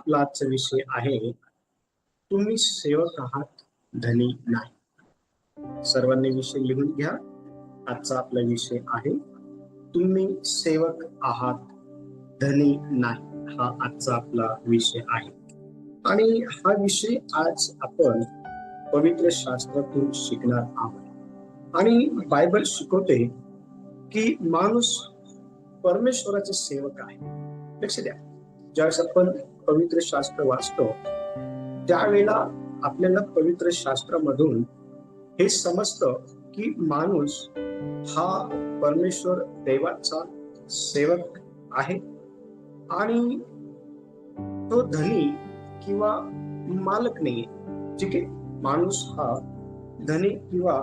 आपला आजचा विषय आहे, तुम्ही सेवक आहात, धनी नाही. सर्वांनी विषय लिहून घ्या. आजचा आपला विषय आहे, तुम्ही सेवक आहात, धनी नाही. हा आजचा आपला विषय आहे आणि हा विषय आज आपण पवित्र शास्त्रातून शिकणार आहोत. आणि बायबल शिकवते की माणूस परमेश्वराचे सेवक आहे. लक्ष द्या, ज्यावेळेस आपण पवित्र शास्त्र वाचतो त्यावेळेला आपल्याला पवित्र शास्त्रामधून हे समजतं की माणूस हा परमेश्वर देवाचा सेवक आहे आणि तो धनी किंवा मालक नाहीये. ठीक आहे, माणूस हा धनी किंवा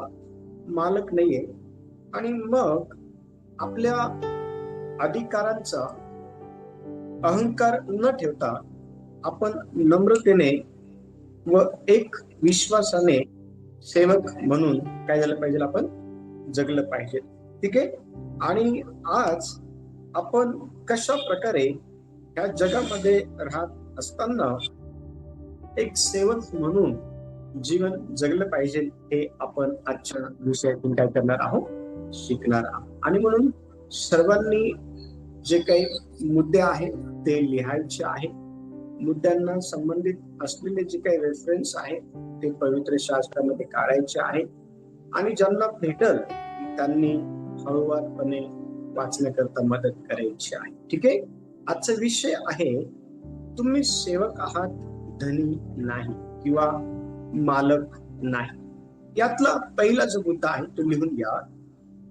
मालक नाहीये. आणि मग आपल्या अधिकारांचा अहंकार न ठेवता आपण नम्रतेने व एक विश्वासाने सेवक म्हणून काय झालं पाहिजे, आपण जगलं पाहिजे. ठीक आहे. आणि आज आपण कशा प्रकारे ह्या जगामध्ये राहत असताना एक सेवक म्हणून जीवन जगलं पाहिजे हे आपण आजच्या विषयातून काय करणार आहोत, शिकणार आहोत. आणि म्हणून सर्वांनी जे काही मुद्दे आहेत ते लिहायचे आहेत. मुद्द्यांना संबंधित असलेले जे काही रेफरन्स आहेत ते पवित्र शास्त्रामध्ये काढायचे आहेत आणि ज्यांना भेटल त्यांनी हळूवारपणे वाचण्याकरता मदत करायची आहे. ठीक आहे. आजचा विषय आहे, तुम्ही सेवक आहात, धनी नाही किंवा मालक नाही. यातला पहिला जो मुद्दा आहे तो लिहून घ्या.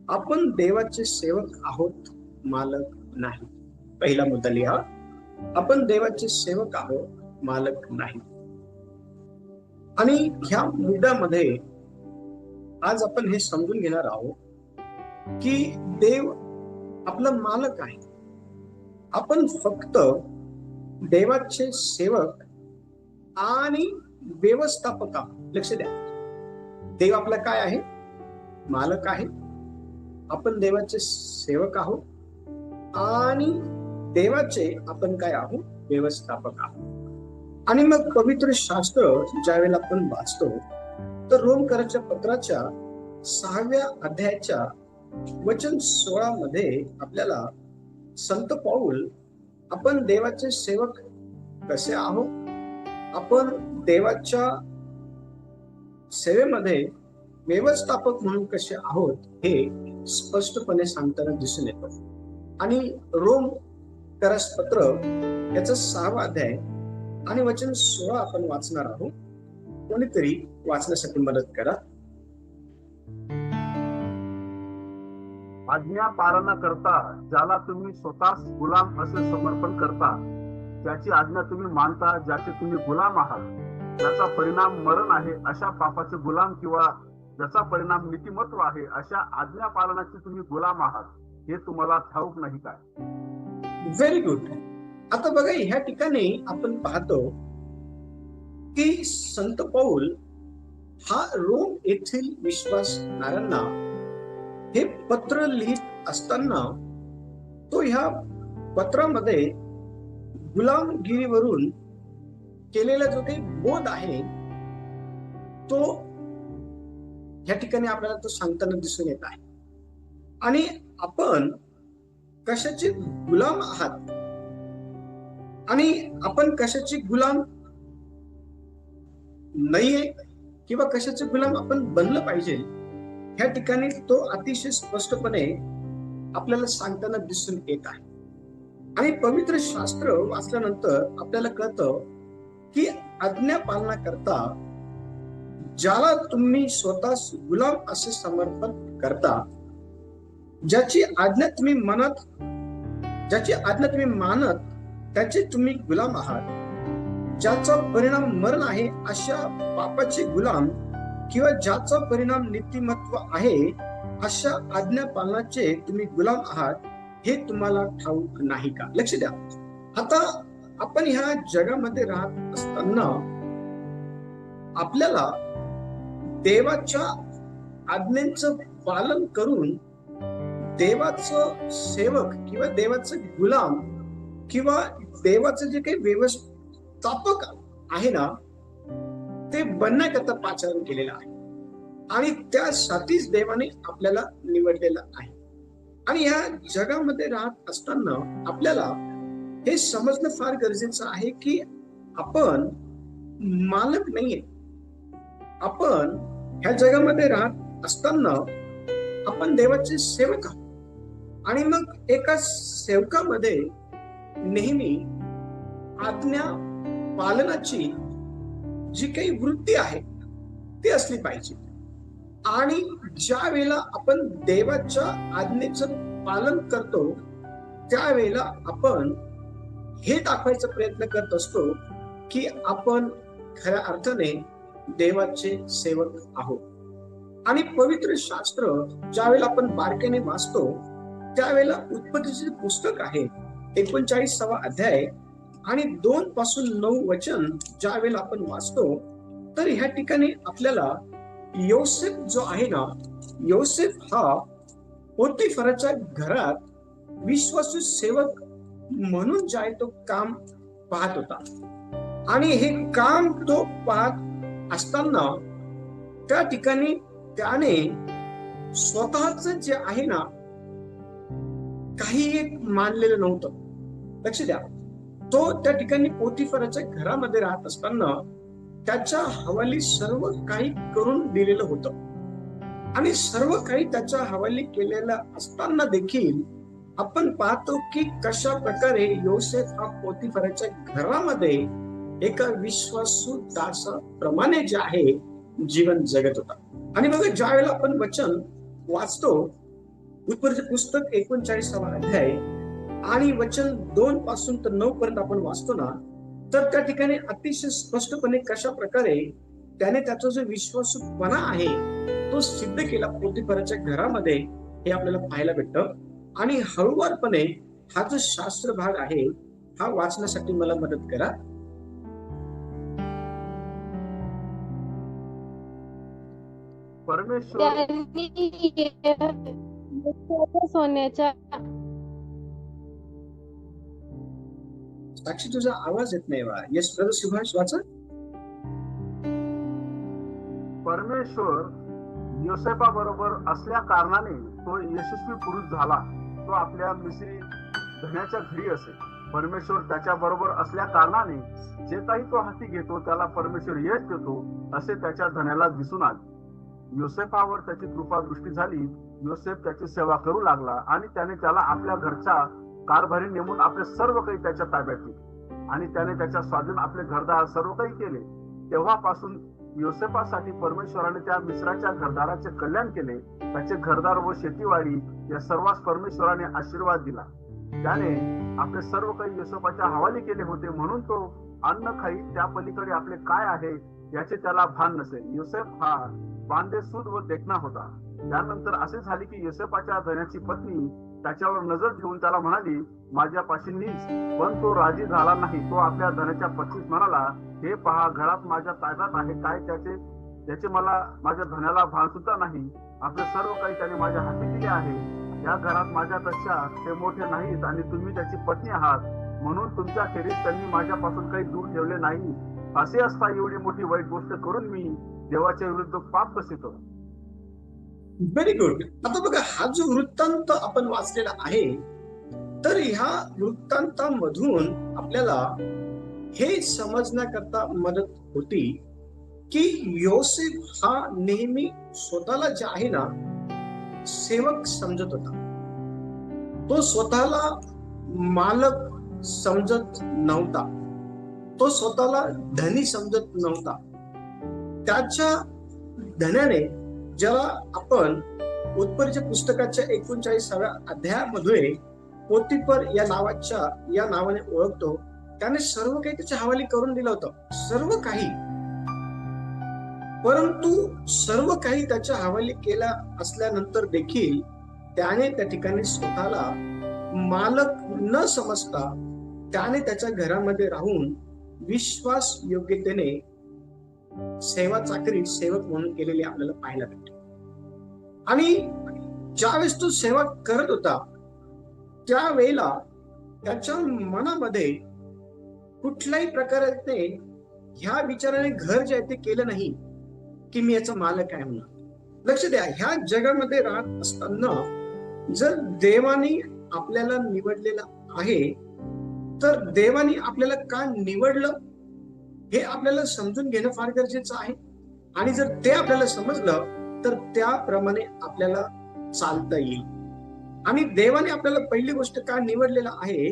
आपण देवाचे सेवक आहोत, मालक नाही. पहिला मुद्दा लिहा, आपण देवाचे सेवक आहोत, मालक नाही. आणि ह्या मुद्द्यामध्ये आज आपण हे समजून घेणार आहोत की देव आपला मालक आहे. आपण फक्त देवाचे सेवक आणि व्यवस्थापक आहोत. लक्ष द्या, देव आपला काय आहे, मालक आहे. आपण देवाचे सेवक आहोत आणि देवाचे आपण काय आहोत, व्यवस्थापक आहोत. आणि मग पवित्र शास्त्र ज्यावेळेला आपण वाचतो तर रोमकराच्या पत्राच्या 6व्या अध्यायाच्या वचन 16 मध्ये आपल्याला संत पौल आपण देवाचे सेवक कसे आहोत, आपण देवाच्या सेवेमध्ये व्यवस्थापक म्हणून कसे आहोत हे स्पष्टपणे सांगताना दिसून येतो. आणि रोम करस पत्र याचा 6वा अध्याय आणि वचन 16 आपण वाचणार आहोत. कोणीतरी वाचण्यासाठी मदत करा. आज्ञा पालना करता ज्याला तुम्ही स्वतःच गुलाम असे समर्पण करता, ज्याची आज्ञा तुम्ही मानता, ज्याचे तुम्ही गुलाम आहात, ज्याचा परिणाम मरण आहे अशा पापाचे गुलाम किंवा ज्याचा परिणाम नीतिमत्व आहे अशा आज्ञा पालनाचे तुम्ही गुलाम आहात, हे तुम्हाला ठाऊक नाही काय? Very good. आता बघा, ह्या ठिकाणी आपण पाहतो की संत पौल हा रोम येथील विश्वासणाऱ्यांना हे पत्र लिहित असताना तो ह्या पत्रामध्ये गुलामगिरीवरून केलेला जो काही बोध आहे तो या ठिकाणी आपल्याला तो सांगताना दिसून येत आहे. आणि आपण कशाचे गुलाम आहात आणि आपण कशाचे गुलाम नाहीये किंवा कशाचे गुलाम आपण बनलं पाहिजे, ह्या ठिकाणी तो अतिशय स्पष्टपणे आपल्याला सांगताना दिसून येत आहे. आणि पवित्र शास्त्र वाचल्यानंतर आपल्याला कळतं की आज्ञा पालना करता ज्याला तुम्ही स्वतःच गुलाम असे समर्पण करता, ज्याची आज्ञा तुम्ही मानत त्याचे तुम्ही गुलाम आहात, ज्याचा परिणाम मरण आहे अशा पापाचे गुलाम किंवा ज्याचा परिणाम नीतिमत्व आहे अशा आज्ञा पालनाचे तुम्ही गुलाम आहात, हे तुम्हाला ठाऊक नाही का? लक्ष द्या. आता आपण ह्या जगामध्ये राहत असताना आपल्याला देवाच्या आज्ञांचं पालन करून देवाचं सेवक किंवा देवाचं गुलाम किंवा देवाचं जे काही स्थापक आहे ना, ते बनण्याकरता पाचारण केलेलं आहे आणि त्यासाठीच देवाने आपल्याला निवडलेलं आहे. आणि या जगामध्ये राहत असताना आपल्याला हे समजणं फार गरजेचं आहे की आपण मालक नाहीये. आपण ह्या जगामध्ये राहत असताना आपण देवाचे सेवक आहोत. आणि मग एका सेवकामध्ये नेहमी आज्ञा पालनाची जी काही वृत्ती आहे ती असली पाहिजे. आणि ज्या वेळेला आपण देवाच्या आज्ञेचं पालन करतो त्यावेळेला आपण हे दाखवायचा प्रयत्न करत असतो की आपण खऱ्या अर्थाने देवाचे सेवक आहोत. आणि पवित्र शास्त्र ज्यावेळेला आपण बारकाईने वाचतो त्यावेळेला उत्पत्तीचे पुस्तक आहे 39वा अध्याय आणि 2 पासून 9 वचन ज्या वेळेला आपण वाचतो तर ह्या ठिकाणी आपल्याला योसेफ जो आहे ना, योसेफ हा पोतिफराच्या घरात विश्वासू सेवक म्हणून जे आहे तो काम पाहत होता. आणि हे काम तो पाहत असताना त्या ठिकाणी त्याने स्वतःच जे आहे ना काही एक मानलेलं नव्हतं. लक्ष द्या, तो त्या ठिकाणी पोतिफराच्या घरामध्ये राहत असताना त्याच्या हवाली सर्व काही करून दिलेलं होतं. आणि सर्व काही त्याच्या हवाली केलेलं असताना देखील आपण पाहतो की कशा प्रकारे योसेफ हा पोतिफराच्या घरामध्ये एका विश्वासू दासाप्रमाणे जे आहे जीवन जगत होता. आणि बघा ज्या वेळेला आपण वचन वाचतो उत्पत्तीचे पुस्तक 39वा अध्याय आणि वचन 2 पासून तर 9 पर्यंत आपण वाचतो ना, तर त्या ठिकाणी अतिशय स्पष्टपणे कशा प्रकारे त्याने त्याचा जो विश्वासूपणा आहे तो सिद्ध केला पोतिफराच्या घरामध्ये हे आपल्याला पाहायला भेटतं. आणि हळूवारपणे हा जो शास्त्र भाग आहे हा वाचण्यासाठी मला मदत करा. परमेश्वर सोन्याच्या साक्षी तुझा आवाज येत नाही बा. यस ब्रदर सुभाष वाचा. परमेश्वर योसेफा बरोबर असल्या कारणाने तो यशस्वी पुरुष झाला. तो आपल्या मिस्री धन्याच्या घरी असे. परमेश्वर त्याच्या बरोबर असल्या कारणाने जे काही तो हाती घेतो त्याला परमेश्वर यश देतो असे त्याच्या धन्याला दिसून आले. योसेफावर त्याची कृपा दृष्टी झाली. योसेफ त्याची सेवा करू लागला आणि त्याने त्याला आपल्या घरच्या कारभारी नेमून आपले सर्व काही त्याच्या ताब्यात दिले आणि त्याने त्याच्या स्वाधीन आपले घरदार सर्व काही केले. तेव्हापासून योसेफासाठी परमेश्वराने त्या मिस्राच्या घरदाराचे कल्याण केले. त्याचे घरदार व शेतीवाडी या सर्वांस परमेश्वराने आशीर्वाद दिला. त्याने आपले सर्व काही योसेफाच्या हवाली केले होते म्हणून तो अन्न खाई त्या पलीकडे आपले काय आहे याचे त्याला भान नसे. योसेफ हा बांधेसूद व देखणा होता. त्यानंतर असे झाले की योसेफाच्या धन्याची पत्नी त्याच्यावर नजर ठेवून त्याला म्हणाली, माझ्यापाशी नीच. पण तो राजी झाला नाही. तो आपल्या धनाच्या पत्नीस म्हणाला, हे पहा, घरात माझ्या ताब्यात आहे काय त्याचे मला माझ्या धनाला भान सुद्धा नाही. आपले सर्व काही त्याने माझ्या हाती दिले आहे. या घरात माझ्यापेक्षा ते मोठे नाहीत आणि तुम्ही त्याची पत्नी आहात म्हणून तुमच्या खेरीज त्यांनी माझ्यापासून काही दूर ठेवले नाही. असे असता एवढी मोठी वाईट गोष्ट करून मी देवाच्या विरुद्ध पाप कसितो. Very good. आता बघा हा जो वृत्तांत आपण वाचलेला आहे तर ह्या वृत्तांतामधून आपल्याला हे समजण्याकरता मदत होती की योसेफ हा नेहमी स्वतःला जे आहे ना सेवक समजत होता. तो स्वतःला मालक समजत नव्हता. तो स्वतःला धनी समजत नव्हता. त्याच्या धन्याने ज्याला आपण उत्पत्तीच्या पुस्तकाच्या 39व्या अध्यायामध्ये पोतिफर या नावाने ओळखतो. त्याने सर्व काही त्याच्या हवाली करून दिलं होतं, सर्व काही. परंतु सर्व काही त्याच्या हवाली केल्या असल्यानंतर देखील त्याने त्या ठिकाणी स्वतःला मालक न समजता त्याने त्याच्या घरामध्ये राहून विश्वास योग्यतेने सेवा चाकरी सेवक म्हणून केलेली आपल्याला पाहायला भेटते. आणि ज्यावेळेस तो सेवा करत होता त्यावेळेला त्याच्या मनामध्ये कुठल्याही प्रकारे ह्या विचाराने घर जे आहे ते केलं नाही की मी याचा मालक आहे म्हणून. लक्ष द्या, ह्या जगामध्ये राहत असताना जर देवाने आपल्याला निवडलेलं आहे तर देवाने आपल्याला का निवडलं हे आपल्याला समजून घेणं फार गरजेचं आहे. आणि जर ते आपल्याला समजलं तर त्याप्रमाणे आपल्याला चालता येईल. आणि देवाने आपल्याला पहिली गोष्ट का निवडलेलं आहे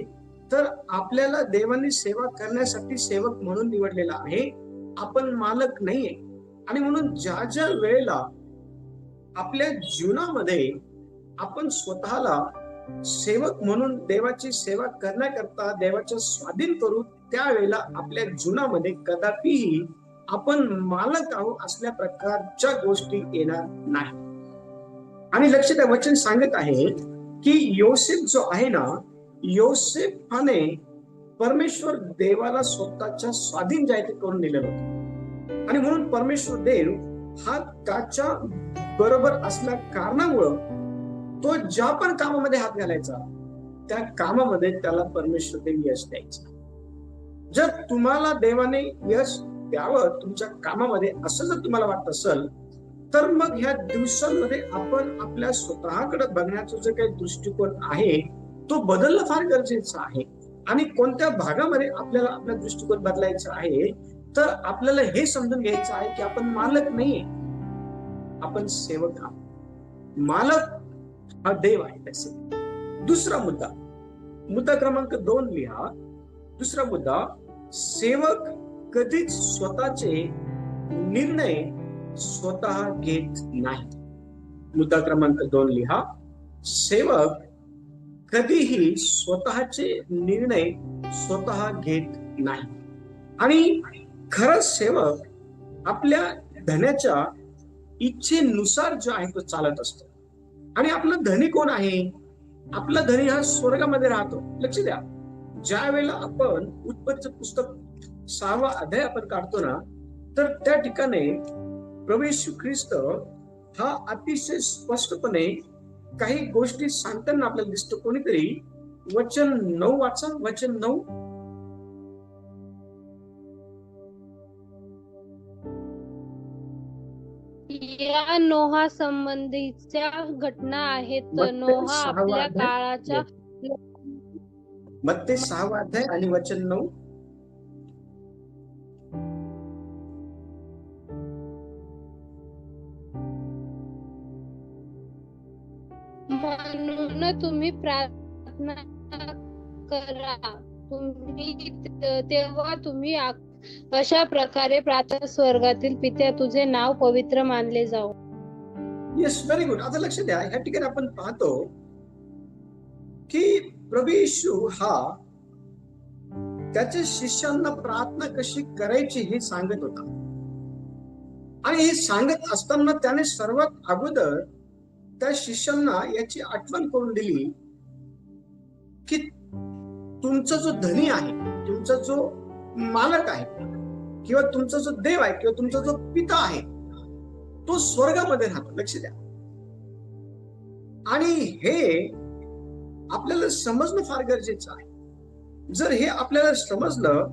तर आपल्याला देवाने सेवा करण्यासाठी सेवक म्हणून निवडलेला आहे. आपण मालक नाहीये. आणि म्हणून ज्या ज्या वेळेला आपल्या जीवनामध्ये आपण स्वतःला सेवक म्हणून देवाची सेवा करण्याकरता देवाच्या स्वाधीन करू, त्यावेळेला आपल्या जीवनामध्ये कदापिही आपण मालक आहोत असल्या प्रकारच्या गोष्टी येणार नाही. आणि लक्ष द्या, वचन सांगत आहे की योसेफ जो आहे ना, योसेफाने परमेश्वर देवाला स्वतःच्या स्वाधीन जे आहे ते करून दिलेलं होतं. आणि म्हणून परमेश्वर देव हा त्याच्या बरोबर असल्या कारणामुळं तो ज्या पण कामामध्ये हात घालायचा त्या कामामध्ये त्याला परमेश्वर देव यश द्यायचा. जर तुम्हाला देवाने यश द्यावं तुमच्या कामामध्ये असं जर तुम्हाला वाटत असेल तर मग ह्या दिवसांमध्ये आपण आपल्या स्वतःकडे बघण्याचा जो काही दृष्टिकोन आहे तो बदलणं फार गरजेचं आहे. आणि कोणत्या भागामध्ये आपल्याला आपला दृष्टिकोन बदलायचा आहे तर आपल्याला हे समजून घ्यायचं आहे की आपण मालक नाहीये, आपण सेवक आहोत. मालक हा देव आहे. त्याचे दुसरा मुद्दा क्रमांक 2 लिहा. दुसरा मुद्दा, सेवक कधीच स्वतःचे निर्णय स्वतः घेत नाही. मुद्दा क्रमांक 2 लिहा. सेवक कधीही स्वतःचे निर्णय स्वतः घेत नाही. आणि खरा सेवक आपल्या धन्याच्या इच्छेनुसार जो आहे तो चालत असतो. आणि आपला धनी कोण आहे? आपला धनी हा स्वर्गामध्ये राहतो. लक्ष द्या, ज्या वेळेला आपण उत्पत्तीचं पुस्तक 6वा अध्याय आपण काढतो ना तर त्या ठिकाणी प्रभू येशू ख्रिस्त हा अतिशय स्पष्टपणे काही गोष्टी सांगताना आपल्याला दिसतो. कोणीतरी वचन 9 वाचा. वचन 9. या नोहा संबंधीच्या घटना आहेत. नोहा आपल्या काळाच्या मत्ते 6वा अध्याय आणि वचन 9. म्हणून तुम्ही प्रार्थना करा तेव्हा तुम्ही अशा प्रकारे प्रार्थना, स्वर्गातील पित्या तुझे नाव पवित्र मानले जाओ. Yes, very good. आता लक्ष द्या, ह्या ठिकाणी आपण पाहतो की प्रभू येशू हा त्याच्या शिष्यांना प्रार्थना कशी करायची हे सांगत होता. आणि हे सांगत असताना त्याने सर्वात अगोदर त्या शिष्यांना याची आठवण करून दिली की तुमचा जो धनी आहे, तुमचा जो मालक आहे किंवा तुमचा जो देव आहे किंवा तुमचा जो पिता आहे तो स्वर्गामध्ये राहतो. लक्ष द्या. आणि हे आपल्याला समजणं फार गरजेचं आहे. जर हे आपल्याला समजलं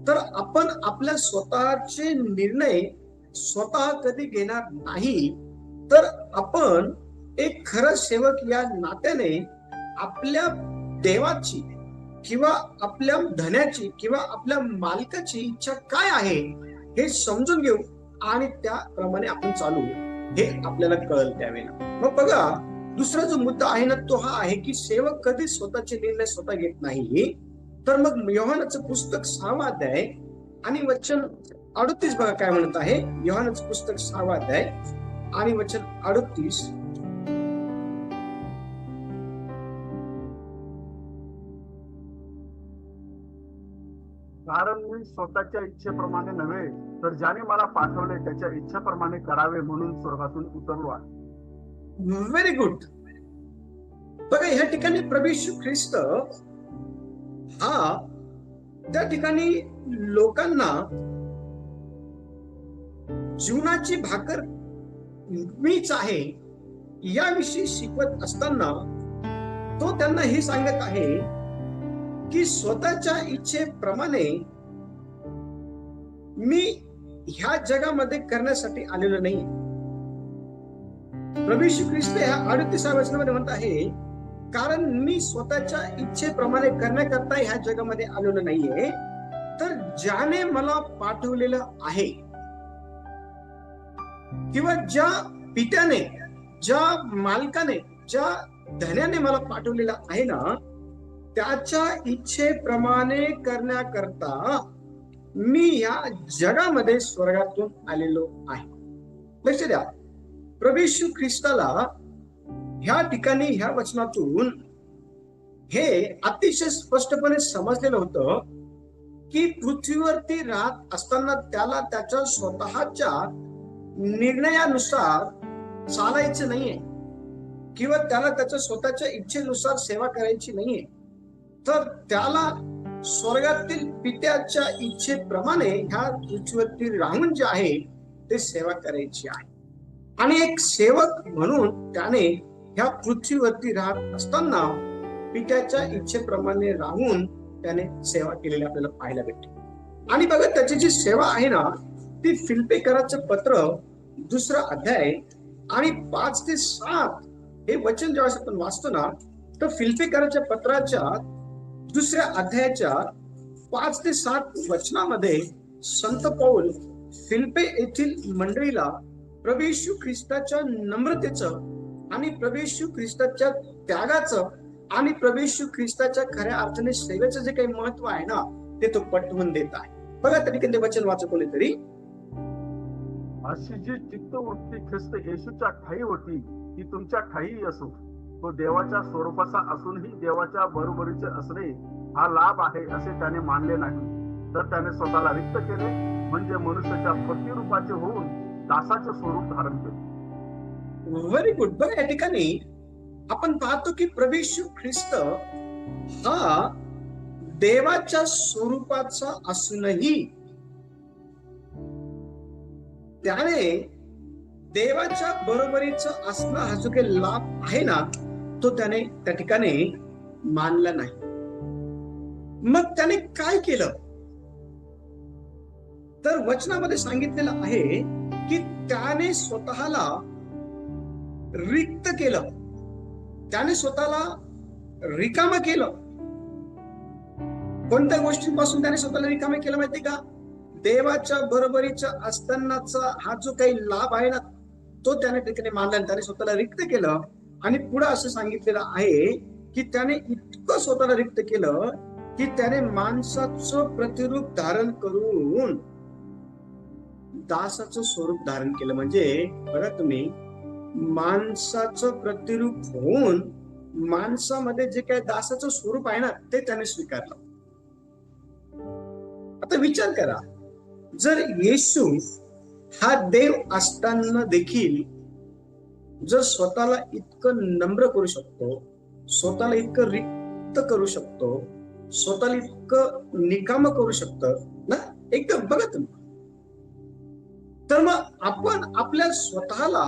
तर आपण आपल्या स्वतःचे निर्णय स्वतः कधी घेणार नाही. तर आपण एक खरं सेवक या नात्याने आपल्या देवाची किंवा आपल्या धन्याची किंवा आपल्या मालकाची इच्छा काय आहे हे समजून घेऊ आणि त्याप्रमाणे आपण चालू, हे आपल्याला कळेल त्यावेळेला. मग बघा, दुसरा जो मुद्दा आहे ना तो हा आहे की सेवक कधी स्वतःचे निर्णय स्वतः घेत नाही. तर मग योहानाचं पुस्तक 6वा अध्याय आणि वचन 38 बघा काय म्हणत आहे. योहानाचं पुस्तक 6वा अध्याय आणि वचन 38. कारण मी स्वतःच्या इच्छेप्रमाणे नव्हे तर ज्याने मला पाठवले त्याच्या इच्छेप्रमाणे करावे म्हणून स्वर्गातून उतरलो आहे. Very good. बघा, ह्या ठिकाणी प्रभू येशू ख्रिस्त हा त्या ठिकाणी लोकांना जीवनाची भाकर मीच आहे याविषयी शिकवत असताना तो त्यांना हे सांगत आहे की स्वतःच्या इच्छेप्रमाणे मी ह्या जगामध्ये करण्यासाठी आलेलो नाही. प्रभू येशू ख्रिस्त ह्या 38व्या वचनामध्ये म्हणत आहे, कारण मी स्वतःच्या इच्छेप्रमाणे करण्याकरता ह्या जगामध्ये आलेलो नाहीये, तर ज्याने मला पाठवलेलं आहे किंवा ज्या पित्याने, ज्या मालकाने, ज्या धन्याने मला पाठवलेलं आहे ना, त्याच्या इच्छेप्रमाणे करण्याकरता मी या जगामध्ये स्वर्गातून आलेलो आहे. लक्ष द्या, प्रभू येशू ख्रिस्ताला ह्या ठिकाणी ह्या वचनातून हे अतिशय स्पष्टपणे समजलेलं होतं की पृथ्वीवरती राहत असताना त्याला त्याच्या स्वतःच्या निर्णयानुसार चालायचं नाहीये किंवा त्याला त्याच्या स्वतःच्या इच्छेनुसार सेवा करायची नाहीये, तर त्याला स्वर्गातील पित्याच्या इच्छेप्रमाणे ह्या पृथ्वीवरती राहून जे आहे ते सेवा करायची आहे. आणि एक सेवक म्हणून त्याने ह्या पृथ्वीवरती राहत असताना पित्याच्या इच्छेप्रमाणे राहून त्याने सेवा केलेली आपल्याला पाहायला भेटते. आणि बघा, त्याची जी सेवा आहे ना, ती फिलिप्पीकरांचं पत्र 2 अध्याय आणि 5 ते 7 हे वचन जेव्हा आपण वाचतो ना, तर फिलिप्पीकरांच्या पत्राच्या 2 अध्यायाच्या 5 ते 7 वचनामध्ये संत पौल फिलिप्पी येथील मंडळीला प्रभू येशू ख्रिस्ताच्या नम्रतेचं आणि प्रभू येशू ख्रिस्ताच्या त्यागाचं आणि प्रभू येशू ख्रिस्ताच्या खऱ्या अर्थाने सेवेचं जे काही महत्व आहे ना, ते तो पटवून देत आहे. बघा, तरी ते वचन वाचा कोणीतरी. अशी जी चित्तवृत्ती ख्रिस्त येशूच्या ठायी होती ती तुमच्या ठायी असो. तो देवाच्या स्वरूपाचा असूनही देवाच्या बरोबरीचे असणे हा लाभ आहे असे त्याने मानले नाही, तर त्याने स्वतःला रिक्त केले, म्हणजे मनुष्याच्या प्रतिरूपाचे होऊन दासाचे स्वरूप धारण केले. Very good. बघा, या ठिकाणी आपण पाहतो की प्रभू येशू ख्रिस्त हा देवाच्या स्वरूपाचा असूनही त्याने देवाच्या बरोबरीचा असणं हा जो काही लाभ आहे ना, तो त्याने त्या ठिकाणी मानला नाही. मग त्याने काय केलं, तर वचनामध्ये सांगितलेलं आहे की त्याने स्वतःला रिक्त केलं, त्याने स्वतःला रिकामं केलं. कोणत्या गोष्टींपासून त्याने स्वतःला रिकामं केलं माहिती का? देवाच्या बरोबरीचा असतानाचा हा जो काही लाभ आहे ना, तो त्याने ठिकाणी मानला, त्याने स्वतःला रिक्त केलं. आणि पुढे असं सांगितलेलं आहे की त्याने इतकं स्वतःला रिक्त केलं की त्याने माणसाचं प्रतिरूप धारण करून दासाचं स्वरूप धारण केलं. म्हणजे बघा तुम्ही, माणसाचं प्रतिरूप होऊन माणसामध्ये जे काही दासाचं स्वरूप आहे ना, ते त्याने स्वीकारलं. आता विचार करा, जर येशू हा देव असताना देखील जर स्वतःला इतकं नम्र करू शकतो, स्वतःला इतकं रिक्त करू शकतो, स्वतःला इतकं निकाम करू शकतो ना, एकदम बघा तुम्ही, तर मग आपण आपल्या स्वतःला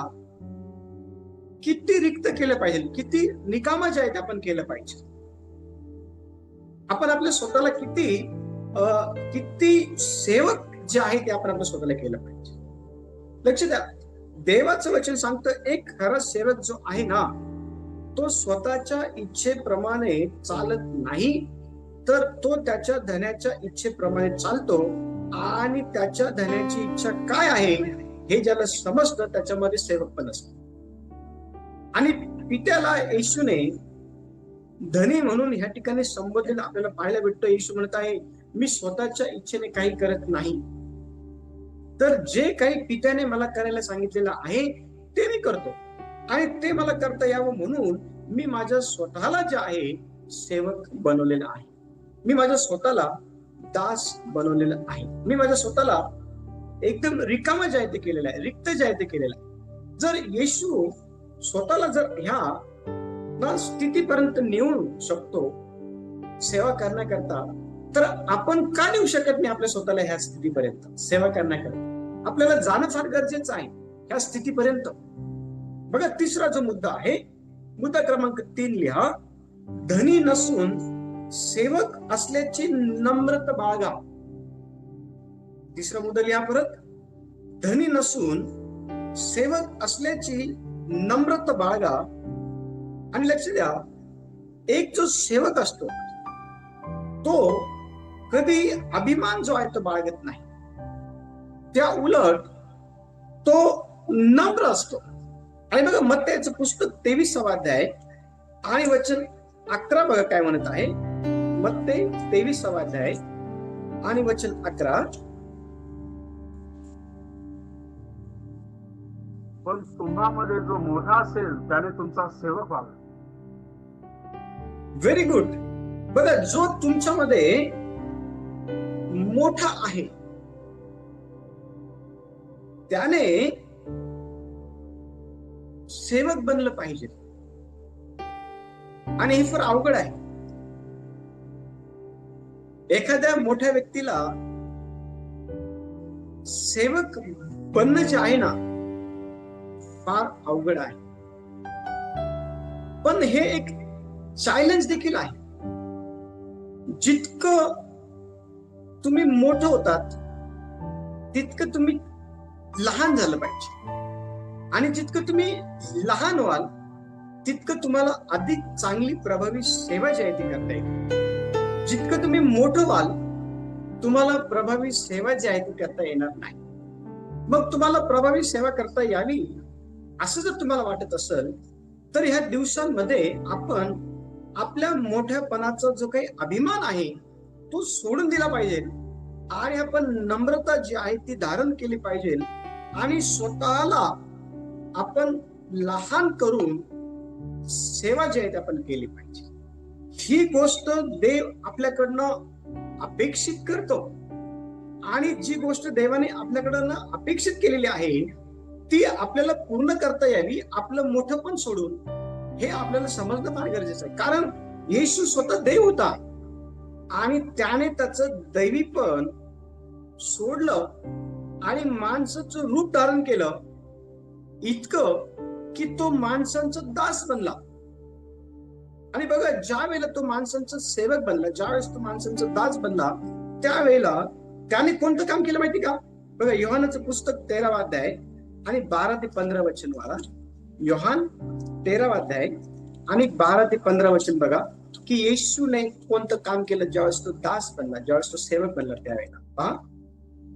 किती रिक्त केलं पाहिजे, किती निकाम जे आहेत आपण केलं पाहिजे. आपण आपल्या स्वतःला किती सेवक जे आहे ते आपण आपल्या स्वतःला केलं पाहिजे. लक्ष द्या, देवाचं वचन सांगतं, एक खरा सेवक जो आहे ना, तो स्वतःच्या इच्छेप्रमाणे चालत नाही, तर तो त्याच्या धन्याच्या इच्छेप्रमाणे चालतो. आणि त्याच्या धन्याची इच्छा काय आहे हे ज्याला समजतं, त्याच्यामध्ये सेवक पण असतो. आणि पित्याला येशूने धनी म्हणून ह्या ठिकाणी संबोधलेलं आपल्याला पाहायला भेटतं. येशू म्हणत आहे, मी स्वतःच्या इच्छेने काही करत नाही, तर जे काही पित्याने मला करायला सांगितलेलं आहे ते मी करतो. आणि ते मला करता यावं म्हणून मी माझ्या स्वतःला जे आहे सेवक बनवलेलं आहे. मी माझ्या स्वतःला दास बनवलेलं आहे. मी माझ्या स्वतःला एकदम रिकामा जे आहे ते केलेलं आहे, रिक्त जे आहे ते केलेलं आहे. जर येशू स्वतःला जर ह्या स्थितीपर्यंत नेऊ शकतो सेवा करण्याकरता, तर आपण का नेऊ शकत नाही आपल्या स्वतःला ह्या स्थितीपर्यंत सेवा करण्याकरता? आपल्याला जाणं फार गरजेचं आहे ह्या स्थितीपर्यंत. बघा, तिसरा जो मुद्दा आहे, मुद्दा क्रमांक 3 लिहा. धनी नसून सेवक असल्याची नम्रता बाळगा. तिसरा मुद्दा लिहा परत. धनी नसून सेवक असल्याची नम्रता बाळगा. आणि लक्ष द्या, एक जो सेवक असतो तो कधी अभिमान जो आहे तो बाळगत नाही. त्या उलट तो नम्र असतो. आणि बघा मत्तयाचं पुस्तक 23वा अध्याय आणि वचन 11 बघा काय म्हणत आहे. मत्तय 23वा अध्याय आणि वचन 11. पण तुम्हामध्ये जो मोठा असेल त्याने तुमचा सेवक व्हावा. Very good. बघा, जो तुमच्यामध्ये मोठा आहे त्याने सेवक बनलं पाहिजे. आणि हे फार अवघड आहे. एखाद्या मोठ्या व्यक्तीला सेवक बनणं जे आहे ना फार अवघड आहे. पण हे एक चॅलेंज देखील आहे. जितकं तुम्ही मोठं होतात तितकं तुम्ही लहान झालं पाहिजे. आणि जितकं तुम्ही लहान व्हाल तितकं तुम्हाला अधिक चांगली प्रभावी सेवा जी आहे ती करता येईल. जितकं तुम्ही मोठं व्हाल तुम्हाला प्रभावी सेवा जी आहे ती करता येणार नाही. मग तुम्हाला प्रभावी सेवा करता यावी असं जर तुम्हाला वाटत असेल तर ह्या दिवसांमध्ये आपण आपल्या मोठ्यापणाचा जो काही अभिमान आहे तो सोडून दिला पाहिजे. आणि आपण नम्रता जी आहे ती धारण केली पाहिजे. आणि स्वतःला आपण लहान करून सेवा जी आहे ती आपण केली पाहिजे. ही गोष्ट देव आपल्याकडनं अपेक्षित करतो. आणि जी गोष्ट देवाने आपल्याकडनं अपेक्षित केलेली आहे ती आपल्याला पूर्ण करता यावी. आपलं मोठं पण सोडून हे आपल्याला समजणं फार गरजेचं आहे. कारण येशू स्वतः देव होता आणि त्याने त्याचं दैवीपण सोडलं आणि माणसाचं रूप धारण केलं इतकं की तो माणसांचा दास बनला. आणि बघा, ज्या वेळेला तो माणसांचा सेवक बनला, ज्या वेळेस तो माणसांचा दास बनला त्यावेळेला त्याने कोणतं काम केलं माहिती का? बघा, योहानाचं पुस्तक 13वा अध्याय आणि 12 ते 15 वचन वाला. योहान 13वा अध्याय आणि 12 ते 15 वचन बघा की येशूने कोणतं काम केलं ज्यावेळेस तो दास बनला, ज्यावेळेस तो सेवक बनला त्यावेळेला. पहा,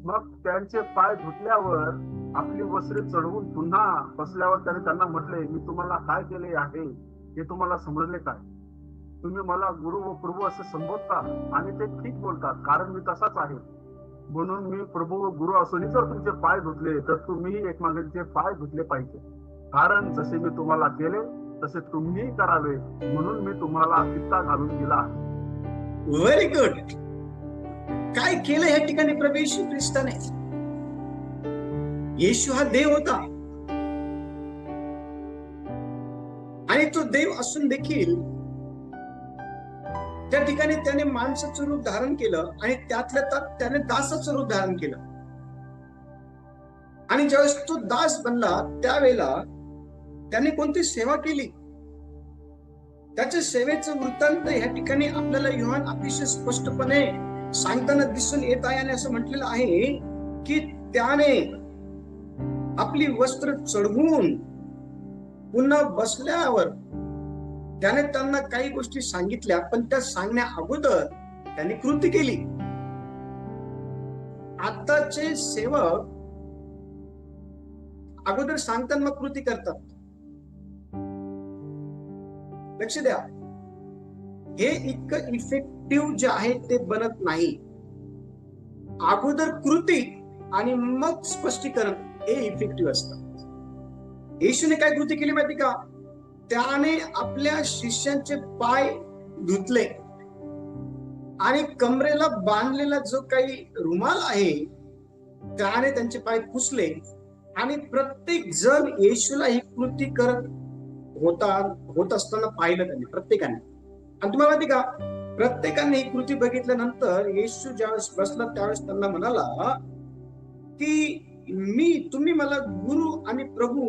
मग त्यांचे पाय धुतल्यावर आपली वस्त्रे चढवून पुन्हा बसल्यावर त्याने त्यांना म्हटले, मी तुम्हाला काय केले आहे हे तुम्हाला समजले काय? तुम्ही मला गुरु व प्रभू असे संबोधता आणि ते ठीक बोलतात, कारण मी तसाच आहे. म्हणून मी प्रभू व गुरु असूनही जर तुमचे पाय धुतले तर तुम्ही एकमेकांचे पाय धुतले पाहिजे. कारण जसे मी तुम्हाला केले तसे तुम्ही करावे म्हणून मी तुम्हाला कित्ता घालून दिला. Very good. काय केलं या ठिकाणी प्रभू येशू ख्रिस्ताने? येशू हा देव होता आणि तो देव असून देखील त्या ठिकाणी त्याने माणसाचं रूप धारण केलं आणि त्यातल्या त्यात त्याने दासाचं रूप धारण केलं. आणि ज्यावेळेस तो दास बनला त्यावेळेला त्याने कोणती सेवा केली? त्याच्या सेवेचं वृत्तांत या ठिकाणी आपल्याला योहान अतिशय स्पष्टपणे सांगताना दिसून येत आहे. आणि असं म्हटलेलं आहे की त्याने आपली वस्त्र चढवून पुन्हा बसल्यावर त्याने त्यांना काही गोष्टी सांगितल्या, पण त्या सांगण्या अगोदर त्यांनी कृती केली. आताचे सेवक अगोदर सांगताना मग कृती करतात. लक्ष द्या, हे इतकं इफेक्टिव्ह जे आहे ते बनत नाही. अगोदर कृती आणि मग स्पष्टीकरण हे इफेक्टिव्ह असतं. येशूने काय कृती केली माहिती का? त्याने आपल्या शिष्यांचे पाय धुतले आणि कमरेला बांधलेला जो काही रुमाल आहे त्याने त्यांचे पाय पुसले. आणि प्रत्येक जण येशूला ही कृती करत होत असताना पाहिलं त्यांनी, प्रत्येकाने. आणि तुम्हाला माहिती का, प्रत्येकाने ही कृती बघितल्यानंतर येशू ज्यावेळेस बसला त्यावेळेस त्यांना म्हणाला की तुम्ही मला गुरु आणि प्रभू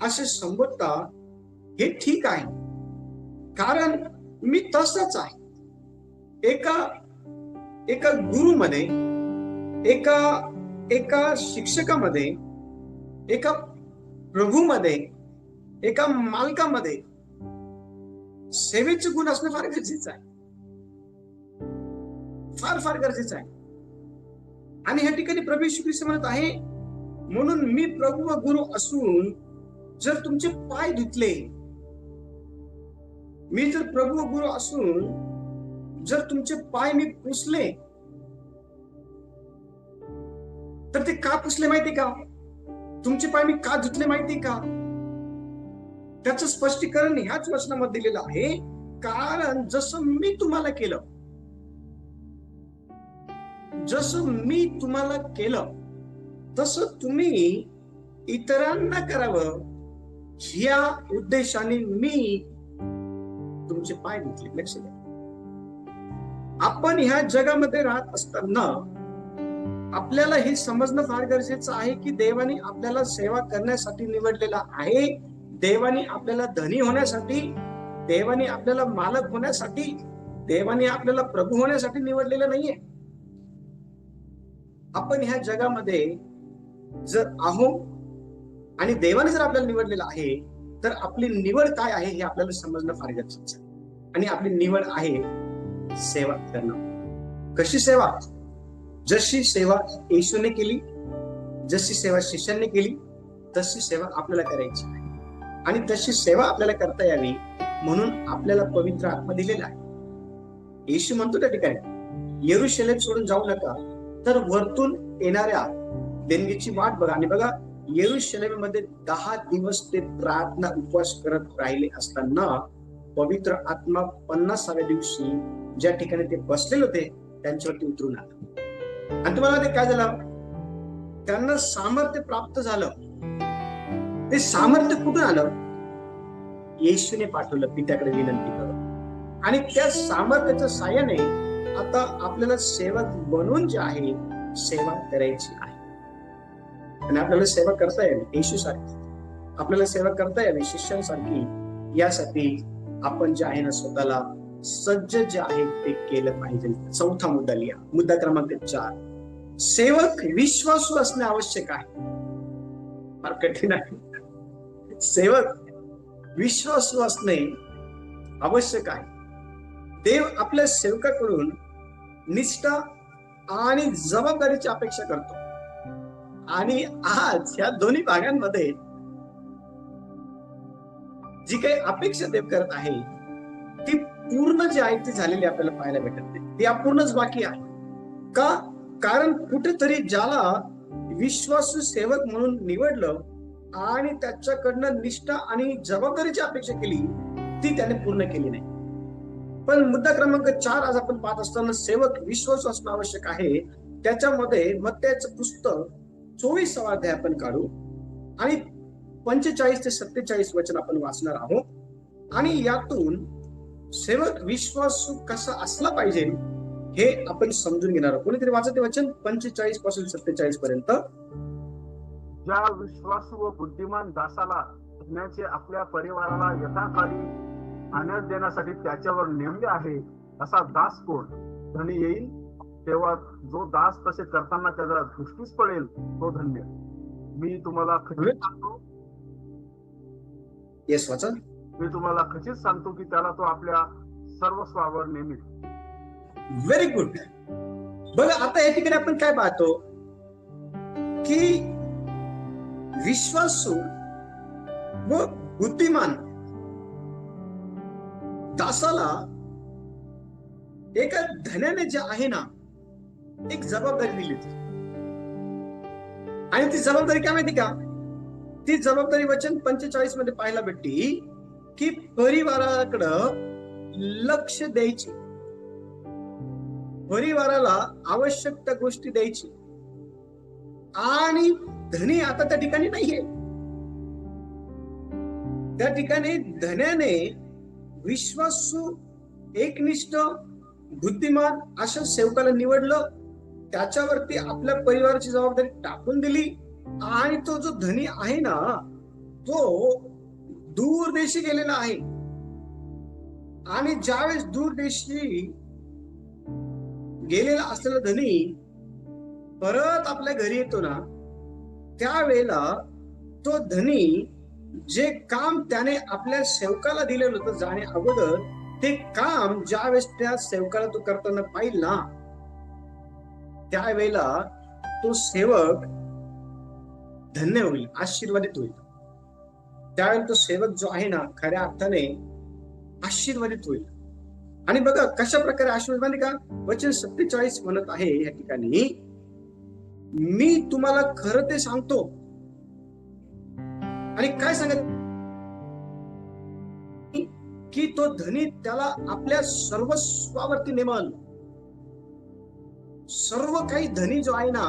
असे संबोधता, हे ठीक आहे, कारण मी तसाच आहे. एका गुरुमध्ये, एका एका शिक्षकामध्ये, एका प्रभूमध्ये, एका मालकामध्ये सेवेचे गुण असणं फार गरजेचं आहे, फार फार गरजेचं आहे. आणि ह्या ठिकाणी प्रभू येशू ख्रिस्त म्हणत आहे, म्हणून मी प्रभू व गुरु असून जर तुमचे पाय धुतले, मी जर प्रभू व गुरु असून जर तुमचे पाय मी पुसले, तर ते का पुसले माहिती का? तुमचे पाय मी का धुतले माहिती का? त्याचं स्पष्टीकरण ह्याच वचनामध्ये दिलेलं आहे. कारण जसं मी तुम्हाला केलं, जसं मी तुम्हाला केलं तसं तुम्ही इतरांना करावं, ह्या उद्देशाने मी तुमचे पाय धुतले. लक्ष द्या, आपण ह्या जगामध्ये राहत असताना आपल्याला हे समजणं फार गरजेचं आहे की देवाने आपल्याला सेवा करण्यासाठी निवडलेला आहे. देवाने आपल्याला धनी होण्यासाठी, देवाने आपल्याला मालक होण्यासाठी, देवाने आपल्याला प्रभू होण्यासाठी निवडलेलं नाहीये. आपण ह्या जगामध्ये जर आहोत आणि देवाने जर आपल्याला निवडलेलं आहे, तर आपली निवड काय आहे हे आपल्याला समजणं फार गरजेचं आहे. आणि आपली निवड आहे सेवा करणं. कशी सेवा? जशी सेवा येशूने केली, जशी सेवा शिष्यांनी केली, तशी सेवा आपल्याला करायची आहे. आणि तशी सेवा आपल्याला करता यावी म्हणून आपल्याला पवित्र आत्मा दिलेला आहे. येशू म्हणतो त्या ठिकाणी, यरूशलेम सोडून जाऊ नका, तर वरतून येणाऱ्या देणगीची वाट बघा. आणि बघा, यरूशलेम मध्ये 10 दिवस ते प्रार्थना उपवास करत राहिले असताना पवित्र आत्मा 50व्या दिवशी ज्या ठिकाणी ते बसलेले होते त्यांच्यावरती उतरून आला. आणि तुम्हाला ते काय झालं? त्यांना सामर्थ्य प्राप्त झालं. ते सामर्थ्य कुठून आलं? येशूने पाठवलं पित्याकडे विनंती करून. आणि त्या सामर्थ्याच्या साहाय्याने आता आपल्याला सेवक बनवून जे आहे सेवा करायची आहे. आणि आपल्याला सेवा करता यावी येशू सारखी, आपल्याला सेवा करता यावी शिष्यांसारखी, यासाठी आपण जे आहे ना स्वतःला सज्ज जे आहे ते केलं पाहिजे. चौथा मुद्दा लिहा, मुद्दा क्रमांक 4. सेवक विश्वासू असणे आवश्यक आहे. फार कठीण आहे. सेवक विश्वासू असणे आवश्यक आहे. देव आपल्या सेवकाकडून निष्ठा आणि जबाबदारीची अपेक्षा करतो. आणि आज या दोन्ही भागांमध्ये जी काही अपेक्षा देव करत आहे ती पूर्ण जी आहे ती झालेली आपल्याला पाहायला भेटत नाही. ती अपूर्णच बाकी आहे. का? कारण कुठेतरी ज्याला विश्वासू सेवक म्हणून निवडलं आणि त्याच्याकडनं निष्ठा आणि जबाबदारीची अपेक्षा केली, ती त्याने पूर्ण केली नाही. पण मुद्दा क्रमांक 4 आज आपण पाहत असताना सेवक विश्वासू असणं आवश्यक आहे. त्याच्यामध्ये मत्तयाचं पुस्तक 24वा अध्याय आपण काढू आणि 45 ते 47 वचन आपण वाचणार आहोत. आणि यातून सेवक विश्वासू कसा असला पाहिजे हे आपण समजून घेणार आहोत. कोणीतरी वाचते वचन 45 पासून 47 पर्यंत. ज्या विश्वासू व बुद्धिमान दासाला धन्याचे आपल्या परिवाराला यथाकाली आनंद देण्यासाठी त्याच्यावर नेमले आहे, असा दास कोण? धनी येईल तेव्हा जो दास तसे करताना त्याचा दृष्टीस पडेल तो धन्य. मी तुम्हाला खचित सांगतो, येस वाचा. मी तुम्हाला खचित सांगतो की त्याला तो आपल्या सर्वस्वावर नेमित. Very good. बघा, आता या ठिकाणी आपण काय पाहतो की विश्वासू व बुद्धिमान दासाला एका धन्याने जे आहे ना एक जबाबदारी दिली होती. आणि ती जबाबदारी काय माहिती का? ती जबाबदारी वचन 45 मध्ये पाहायला भेटली की परिवाराकडं लक्ष द्यायची, परिवाराला आवश्यक त्या गोष्टी द्यायची. आणि धनी आता त्या ठिकाणी नाहीये. त्या ठिकाणी धन्याने विश्वासू, एकनिष्ठ, बुद्धिमान अशा सेवकाला निवडलं, त्याच्यावरती आपल्या परिवाराची जबाबदारी टाकून दिली. आणि तो जो धनी आहे ना तो दूर देशी गेलेला आहे. आणि ज्यावेळेस दूर देशी गेलेला असलेला धनी परत आपल्या घरी येतो ना, त्यावेळेला तो धनी जे काम त्याने आपल्या सेवकाला दिलेलं होतं जाणे अगोदर, ते काम ज्या वेळेस त्या सेवकाला तो करताना पाहिल ना, त्यावेळेला तो सेवक धन्य होईल, आशीर्वादित होईल. त्यावेळेला तो सेवक जो आहे ना, खऱ्या अर्थाने आशीर्वादित होईल. आणि बघा कशा प्रकारे आशीर्वाद का, वचन 47 म्हणत आहे या ठिकाणी, मी तुम्हाला खरं ते सांगतो. आणि काय सांगत की तो धनी त्याला आपल्या सर्वस्वावरती नेमल. सर्व काही धनी जो आहे ना,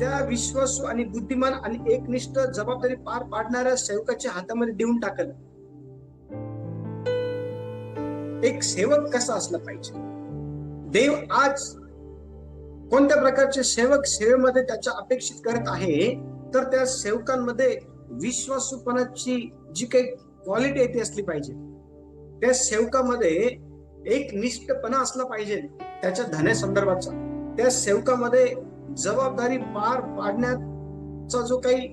त्या विश्वासू आणि बुद्धिमान आणि एकनिष्ठ जबाबदारी पार पाडणाऱ्या सेवकाच्या हातामध्ये देऊन टाकल. एक सेवक कसा असला पाहिजे, देव आज कोणत्या प्रकारचे सेवक सेवेमध्ये त्याच्या अपेक्षित करत आहे, तर त्या सेवकांमध्ये विश्वासूपणाची जी काही क्वालिटी आहे ती असली पाहिजे. त्या सेवकामध्ये एक निष्ठपणा असला पाहिजे त्याच्या धन्यासंदर्भाचा. त्या सेवकामध्ये जबाबदारी पार पाडण्याचा जो काही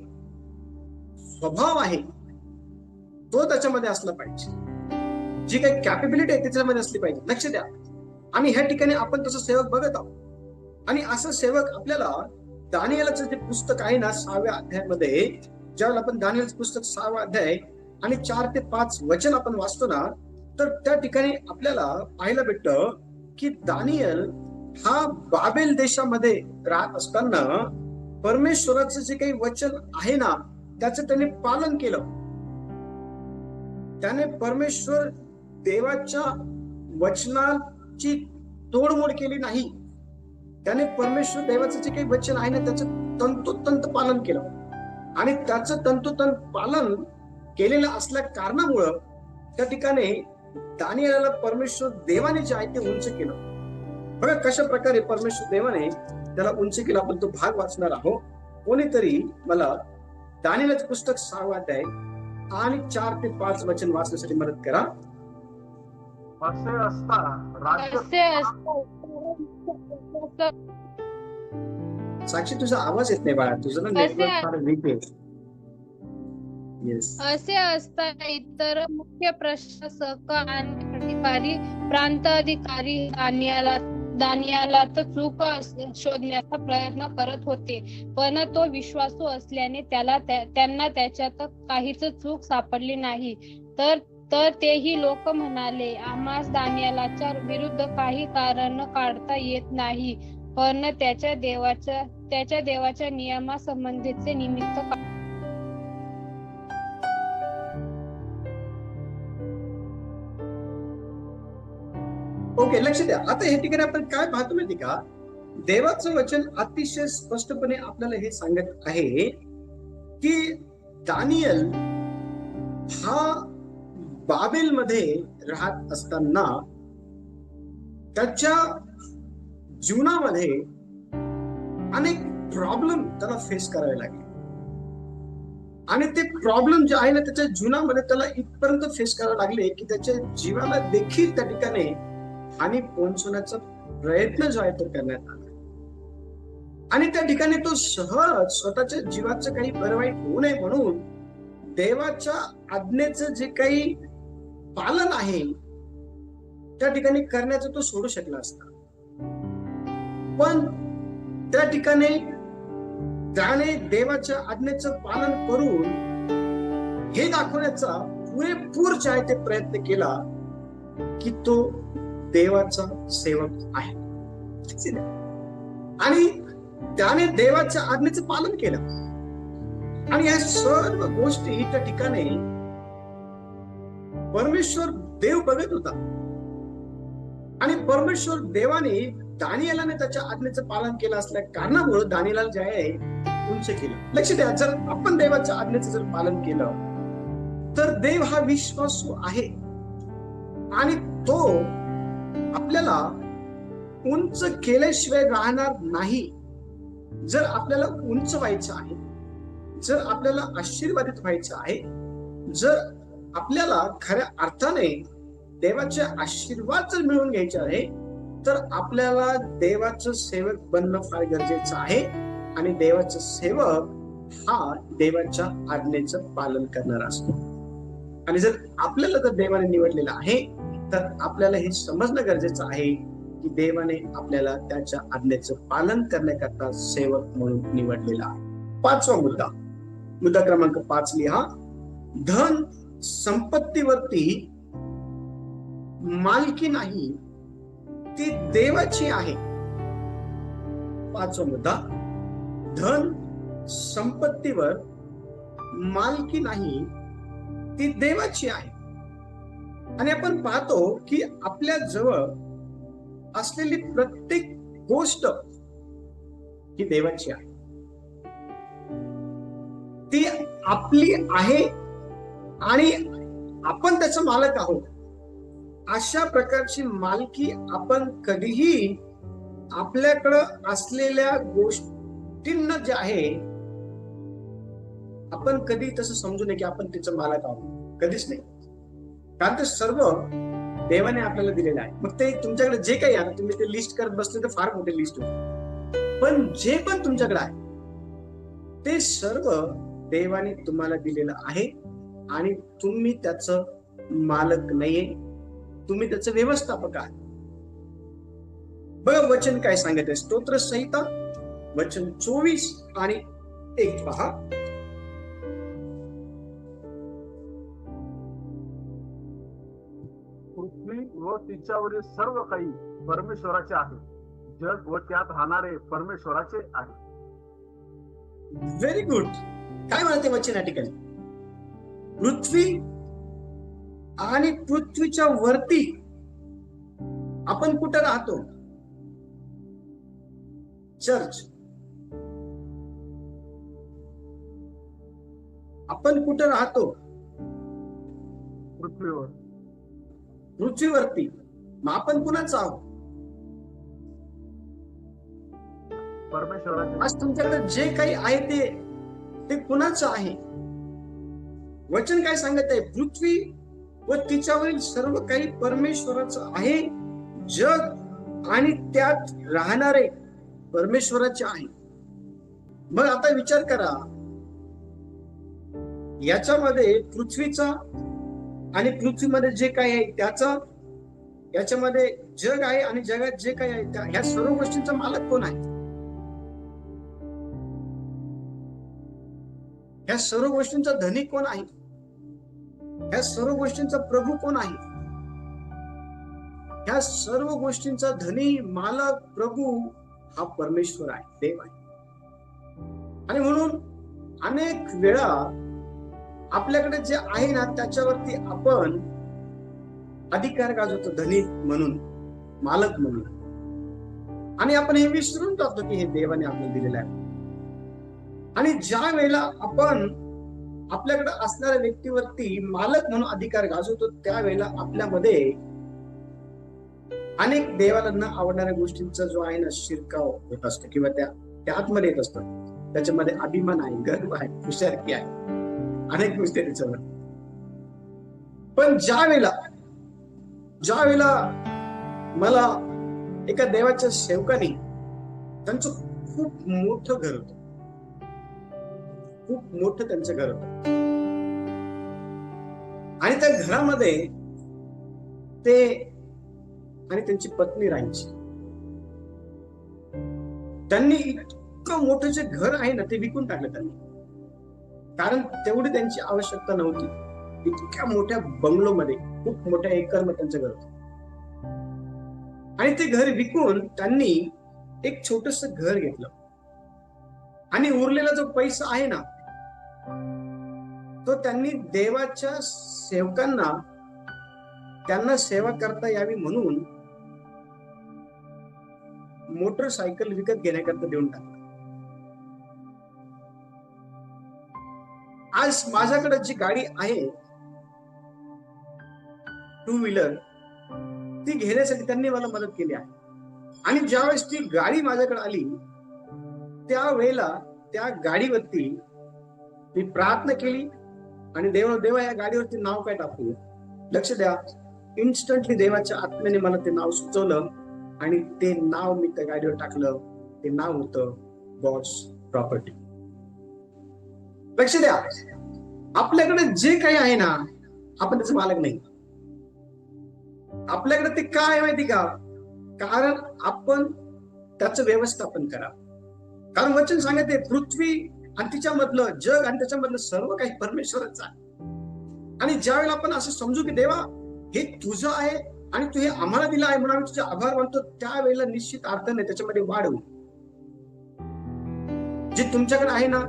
स्वभाव आहे तो त्याच्यामध्ये असला पाहिजे. जी काही कॅपेबिलिटी आहे त्याच्यामध्ये असली पाहिजे. लक्ष द्या. आणि ह्या ठिकाणी आपण तसं सेवक बघत आहोत. आणि असं सेवक आपल्याला दानिएलचं जे पुस्तक आहे ना 6व्या अध्यायामध्ये, ज्यावेळेला आपण दानिएलचं पुस्तक 6वा अध्याय आणि 4 ते 5 वचन आपण वाचतो ना, तर त्या ठिकाणी आपल्याला पाहायला भेटतं की दानिएल हा बाबेल देशामध्ये राहत असताना परमेश्वराचं जे काही वचन आहे ना त्याचं त्याने पालन केलं. त्याने परमेश्वर देवाच्या वचनाची तोडमोड केली नाही. त्याने परमेश्वर देवाचं जे काही वचन आहे ना त्याचं तंतोतंत पालन केलं. आणि त्याचं तंतोतंत पालन केलेलं असल्या कारणामुळं त्या ठिकाणी दानिएलला परमेश्वर देवाने जे आहे ते उंच केलं. बघा कशा प्रकारे परमेश्वर देवाने त्याला उंच केलं. आपण तो भाग वाचणार आहोत. कोणीतरी मला दानिएलचं पुस्तक 6वा अध्याय आणि 4 ते 5 वचन वाचण्यासाठी मदत करा. असे असता राज्य साक्षी तुझा आवाज येत नाही बाळा, तुझं ना नेटवर्क फार वीक आहे. येस. असे असता इतर मुख्य प्रशासक आणि अधिकारी, प्रांत अधिकारी दानियालात चूक शोधण्याचा प्रयत्न करत होते, पण तो विश्वासू असल्याने त्यांना त्याच्यात काहीच चूक सापडली नाही. तर तेही लोक म्हणाले, आम्हास दानियालाच्या विरुद्ध काही कारण काढता येत नाही, पण त्याच्या देवाच्या नियमासंबंधीचे निमित्त ओके, लक्ष द्या. आता हे ठिकाणी आपण काय पाहतो माहिती का, देवाचं वचन अतिशय स्पष्टपणे आपल्याला हे सांगत आहे की दानिएल हा बाबेलमध्ये राहत असताना त्याच्या जीवनामध्ये अनेक प्रॉब्लेम त्याला फेस करावे लागले. आणि ते प्रॉब्लेम जे आहे ना त्याच्या जीवनामध्ये त्याला इथपर्यंत फेस करावे लागले की त्याच्या जीवाला देखील त्या ठिकाणी हानी पोहोचवण्याचा प्रयत्न जो आहे तो करण्यात आला. आणि त्या ठिकाणी तो सहज स्वतःच्या जीवाचं काही बरं वाईट होऊ नये म्हणून देवाच्या आज्ञेचं जे काही पालन आहे त्या ठिकाणी करण्याचं तो सोडू शकला असता. पण त्या ठिकाणी त्याने देवाच्या आज्ञेचं पालन करून हे दाखवण्याचा पुरेपूर जे आहे ते प्रयत्न केला की तो देवाचा सेवक आहे. आणि त्याने देवाच्या आज्ञेचं पालन केलं. आणि या सर्व गोष्टी त्या ठिकाणी परमेश्वर देव बघत होता. आणि परमेश्वर देवाने दानिएलाने त्याच्या आज्ञेचं पालन केलं असल्या कारणामुळे दानिएला जे आहे उंच केलं. लक्ष द्या, जर आपण देवाच्या आज्ञेचं जर पालन केलं तर देव हा विश्वासू आहे आणि तो आपल्याला उंच केल्याशिवाय राहणार नाही. जर आपल्याला उंच व्हायचं आहे, जर आपल्याला आशीर्वादित व्हायचं आहे, जर आपल्याला खऱ्या अर्थाने देवाचे आशीर्वाद जर मिळवून घ्यायचे आहे, तर आपल्याला देवाचं सेवक बनणं फार गरजेचं आहे. आणि देवाचं सेवक हा देवाच्या आज्ञेचं पालन करणारा असतो. आणि जर आपल्याला जर देवाने निवडलेलं आहे तर आपल्याला हे समजणं गरजेचं आहे की देवाने आपल्याला त्याच्या आज्ञेचं पालन करण्याकरता सेवक म्हणून निवडलेला आहे. 5वा मुद्दा क्रमांक 5 लिहा. धन संपत्तीवरती मालकी नाही, ती देवाची आहे. 5वा मुद्दा, धन संपत्तीवर मालकी नाही, ती देवाची आहे. आणि आपण पाहतो की आपल्या जवळ असलेली प्रत्येक गोष्ट ही देवाची आहे. ती आपली आहे आणि आपण त्याचा मालक आहोत. अशा प्रकारची मालकी आपण कधीही आपल्याकडं असलेल्या गोष्टींना जे आहे आपण कधी तसं समजू नये की आपण त्याचा मालक आहोत. कधीच नाही. कारण ते सर्व देवाने आपल्याला दिलेलं आहे. मग ते तुमच्याकडे जे काही आहे तुम्ही ते लिस्ट करत बसले तर फार मोठी लिस्ट होते. पण जे पण तुमच्याकडे आहे ते सर्व देवाने तुम्हाला दिलेलं आहे आणि तुम्ही त्याचं मालक नाहीये, तुम्ही त्याचं व्यवस्थापक आहात. बघा वचन काय सांगत आहे. स्तोत्र संहिता वचन 24 आणि 1 पहा. पृथ्वी व तिच्यावरील सर्व काही परमेश्वराचे आहे. जग व त्यात राहणारे परमेश्वराचे आहे. Very good. काय म्हणते वचन या ठिकाणी? पृथ्वी आणि पृथ्वीच्या वरती आपण कुठं राहतो? चर्च. आपण कुठं राहतो? पृथ्वीवर. पृथ्वीवरती. मग आपण कुणाचं आहोत? परमेश्वराचे. आज तुमच्याकडे जे काही आहे ते कुणाचं आहे? वचन काय सांगत आहे? पृथ्वी व तिच्यावरील सर्व काही परमेश्वराचं आहे. जग आणि त्यात राहणारे परमेश्वराचे आहे. मग आता विचार करा, याच्यामध्ये पृथ्वीचा आणि पृथ्वीमध्ये जे काही आहे त्याचा, याच्यामध्ये जग आहे आणि जगात जे काही आहे ह्या सर्व गोष्टींचा मालक कोण आहे? ह्या सर्व गोष्टींचा धनी कोण आहे? ह्या सर्व गोष्टींचा प्रभू कोण आहे? ह्या सर्व गोष्टींचा धनी, मालक, प्रभू हा परमेश्वर आहे, देव आहे. आणि म्हणून अनेक वेळा आपल्याकडे जे आहे ना त्याच्यावरती आपण अधिकार गाजवतो, धनी म्हणून, मालक म्हणून. आणि आपण हे विसरून जातो की हे देवाने आपल्याला दिलेलं आहे. आणि ज्या वेळेला आपण आपल्याकडे असणाऱ्या व्यक्तीवरती मालक म्हणून अधिकार गाजवतो त्यावेळेला आपल्यामध्ये अनेक देवाला न आवडणाऱ्या गोष्टींचा जो आहे ना शिरकाव होत असतो किंवा त्या आतमध्ये येत असतात. त्याच्यामध्ये अभिमान आहे, गर्व आहे, हुशारकी आहे, अनेक गोष्टी आहेत त्याच्यावर. पण ज्या वेळेला मला एका देवाच्या सेवकाने त्यांचं खूप मोठं घर होतं, खूप मोठं त्यांचं घर होतं आणि त्या घरामध्ये ते आणि त्यांची पत्नी राहायची. त्यांनी इतकं मोठं जे घर आहे ना ते विकून टाकलं त्यांनी, कारण तेवढी त्यांची आवश्यकता नव्हती. इतक्या मोठ्या बंगलोमध्ये, खूप मोठ्या एकरमध्ये त्यांचं घर होतं आणि ते घर विकून त्यांनी एक छोटस घर घेतलं आणि उरलेला जो पैसा आहे ना तो त्यांनी देवाच्या सेवकांना, त्यांना सेवा करता यावी म्हणून मोटरसायकल विकत घेण्याकरता देऊन टाकला. आज माझ्याकडे जी गाडी आहे, 2 व्हीलर, ती घेण्यासाठी त्यांनी मला मदत केली आहे. आणि ज्यावेळेस ती गाडी माझ्याकडे आली त्यावेळेला त्या गाडीवरती मी प्रार्थना केली आणि देवा या गाडीवरती नाव काय टाकू? लक्ष द्या, इन्स्टंटली देवाच्या आत्म्याने मला ते नाव सुचवलं आणि ते नाव मी त्या गाडीवर टाकलं. ते नाव होतं गॉड्स प्रॉपर्टी. लक्ष द्या, आपल्याकडे जे काही आहे ना, आपण त्याचे मालक नाही. आपल्याकडे ते काय आहे माहिती का? कारण आपण त्याचं व्यवस्थापन करा. कारण वचन सांगते पृथ्वी आणि तिच्यामधलं जग आणि त्याच्यामधलं सर्व काही परमेश्वराचं आहे. आणि ज्यावेळेला आपण असं समजू की देवा हे तुझं आहे आणि तू हे आम्हाला दिलं आहे म्हणून आम्ही तुझे आभार मानतो, त्यावेळेला निश्चित अर्थाने त्याच्यामध्ये वाढ होईल. जे तुमच्याकडे आहे ना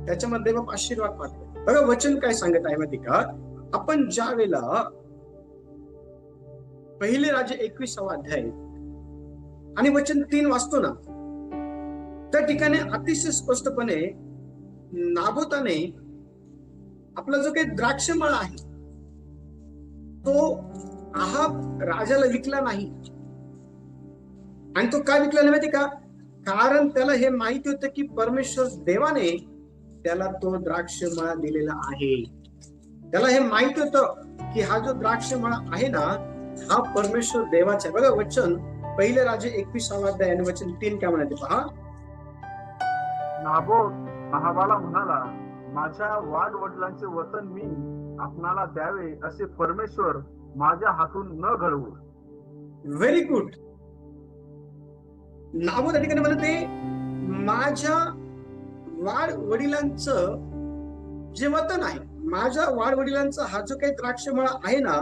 त्याच्यामध्ये बाप आशीर्वाद पाठवतो. बघा वचन काय सांगत आहे माहिती का? आपण ज्या वेळेला पहिले राजे 21वा अध्याय आणि वचन 3 वाचतो ना, त्या ठिकाणी अतिशय स्पष्टपणे नाबोताने आपला जो काही द्राक्षमळा आहे तो आहाब राजाला विकला नाही. आणि तो काय विकला नाही माहिती का? कारण त्याला हे माहिती होतं की परमेश्वर देवाने त्याला तो द्राक्षमळा दिलेला आहे. त्याला हे माहिती होतं की हा जो द्राक्षमळा आहे ना हा परमेश्वर देवाचा आहे. बघा वचन पहिले राजे 21वा अध्याय आणि वचन 3 काय म्हणते पहा. नाबोत अहाबाला म्हणाला, माझ्या वाडवडिलांचे वतन मी आपणाला द्यावे असे परमेश्वर माझ्या हातून न घडवू. Very good. नाबोत त्या ठिकाणी म्हणते माझ्या वाड वडिलांचं जे वतन आहे, माझ्या वाड वडिलांचा हा जो काही द्राक्षमळा आहे ना